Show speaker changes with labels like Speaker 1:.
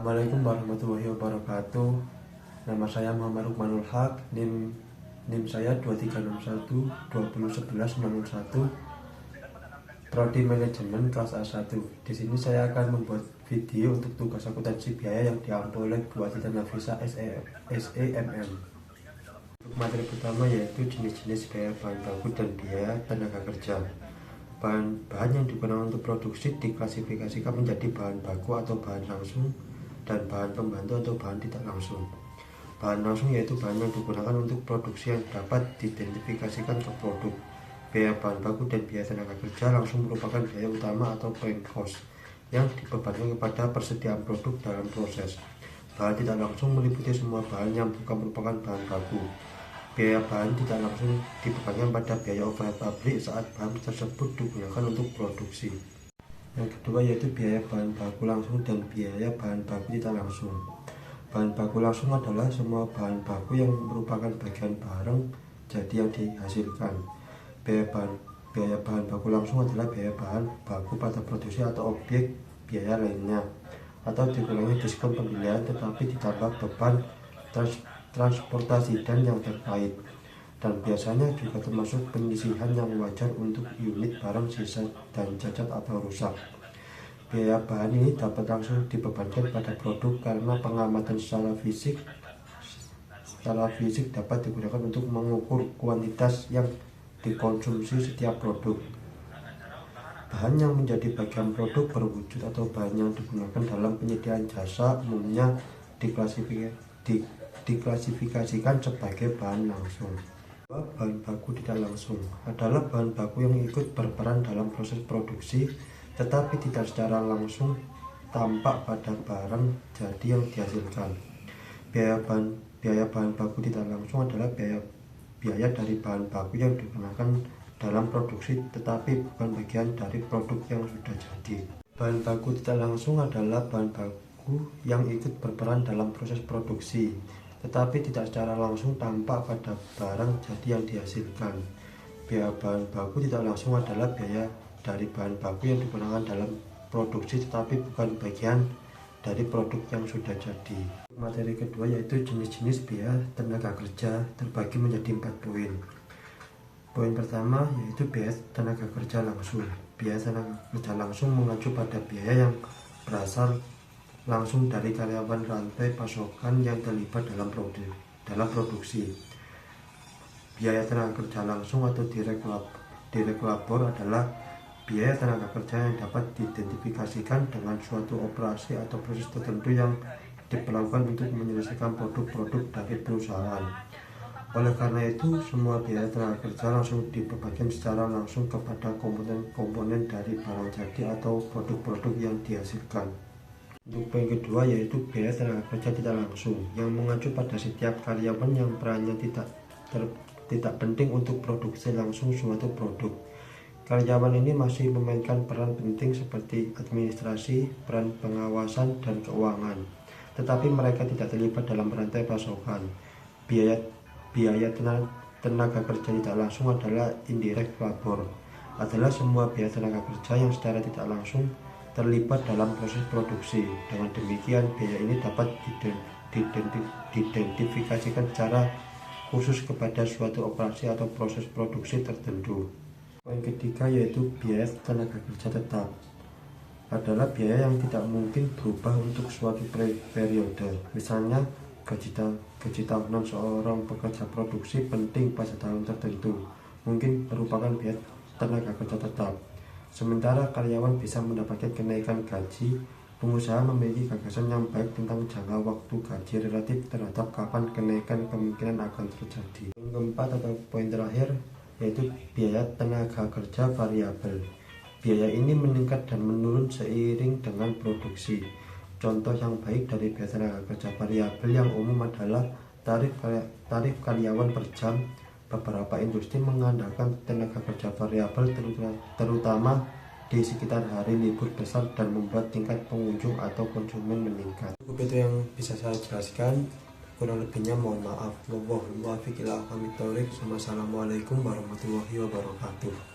Speaker 1: Assalamualaikum warahmatullahi wabarakatuh. Nama saya Muhammad Rukmanul Haq. NIM saya 2361 Prodi Manajemen kelas A1. Di sini saya akan membuat video untuk tugas akuntansi biaya yang diampu oleh Bu Adita Nafisa SEMM. Untuk materi pertama yaitu jenis-jenis biaya bahan baku dan biaya tenaga kerja. Bahan yang digunakan untuk produksi diklasifikasikan menjadi bahan baku atau bahan langsung dan bahan pembantu atau bahan tidak langsung. Bahan langsung yaitu bahan yang digunakan untuk produksi yang dapat diidentifikasikan ke produk. Biaya bahan baku dan biaya tenaga kerja langsung merupakan biaya utama atau prime cost yang dibebankan kepada persediaan produk dalam proses. Bahan tidak langsung meliputi semua bahan yang bukan merupakan bahan baku. Biaya bahan tidak langsung dibebankan pada biaya overhead pabrik saat bahan tersebut digunakan untuk produksi. Yang kedua yaitu biaya bahan baku langsung dan biaya bahan baku tidak langsung. Bahan baku langsung adalah semua bahan baku yang merupakan bagian barang jadi yang dihasilkan. Biaya bahan baku langsung adalah biaya bahan baku pada produksi atau objek biaya lainnya, atau dikurangi diskon pembelian tetapi ditambah beban transportasi dan yang terkait, dan biasanya juga termasuk penyisihan yang wajar untuk unit barang sisa dan cacat atau rusak. Biaya bahan ini dapat langsung dibebankan pada produk karena pengamatan secara fisik dapat digunakan untuk mengukur kuantitas yang dikonsumsi setiap produk. Bahan yang menjadi bagian produk berwujud atau bahan yang digunakan dalam penyediaan jasa umumnya diklasifikasikan sebagai bahan langsung. Bahan baku tidak langsung adalah bahan baku yang ikut berperan dalam proses produksi tetapi tidak secara langsung tampak pada barang jadi yang dihasilkan. Biaya bahan baku tidak langsung adalah biaya dari bahan baku yang digunakan dalam produksi tetapi bukan bagian dari produk yang sudah jadi. Bahan baku tidak langsung adalah bahan baku yang ikut berperan dalam proses produksi tetapi tidak secara langsung tampak pada barang jadi yang dihasilkan. Biaya bahan baku tidak langsung adalah biaya dari bahan baku yang digunakan dalam produksi tetapi bukan bagian dari produk yang sudah jadi. Materi kedua yaitu jenis-jenis biaya tenaga kerja terbagi menjadi 4 poin. Poin pertama yaitu biaya tenaga kerja langsung. Biaya tenaga kerja langsung mengacu pada biaya yang berasal langsung dari karyawan rantai pasokan yang terlibat dalam produksi. Biaya tenaga kerja langsung atau direct labor adalah biaya tenaga kerja yang dapat diidentifikasikan dengan suatu operasi atau proses tertentu yang diperlakukan untuk menyelesaikan produk-produk dari perusahaan. Oleh karena itu, semua biaya tenaga kerja langsung dibebankan secara langsung kepada komponen-komponen dari barang jadi atau produk-produk yang dihasilkan. Untuk poin kedua yaitu biaya tenaga kerja tidak langsung yang mengacu pada setiap karyawan yang perannya tidak penting untuk produksi langsung suatu produk. Karyawan ini masih memainkan peran penting seperti administrasi, peran pengawasan, dan keuangan, tetapi mereka tidak terlibat dalam rantai pasokan. Biaya tenaga kerja tidak langsung adalah indirect labor, adalah semua biaya tenaga kerja yang secara tidak langsung terlibat dalam proses produksi. Dengan demikian, biaya ini dapat diidentifikasikan secara khusus kepada suatu operasi atau proses produksi tertentu. Poin ketiga yaitu biaya tenaga kerja tetap adalah biaya yang tidak mungkin berubah untuk suatu periode. Misalnya, gaji tahunan seorang pekerja produksi penting pada tahun tertentu mungkin merupakan biaya tenaga kerja tetap. Sementara karyawan bisa mendapatkan kenaikan gaji, pengusaha memiliki gagasan yang baik tentang jangka waktu gaji relatif terhadap kapan kenaikan kemungkinan akan terjadi. Poin keempat atau poin terakhir yaitu biaya tenaga kerja variabel. Biaya ini meningkat dan menurun seiring dengan produksi. Contoh yang baik dari biaya tenaga kerja variabel yang umum adalah tarif karyawan per jam. Beberapa industri mengandalkan tenaga kerja variabel terutama di sekitar hari libur besar dan membuat tingkat pengunjung atau konsumen meningkat. Cukup itu yang bisa saya jelaskan. Kurang lebihnya mohon maaf. Wassalamualaikum warahmatullahi wabarakatuh.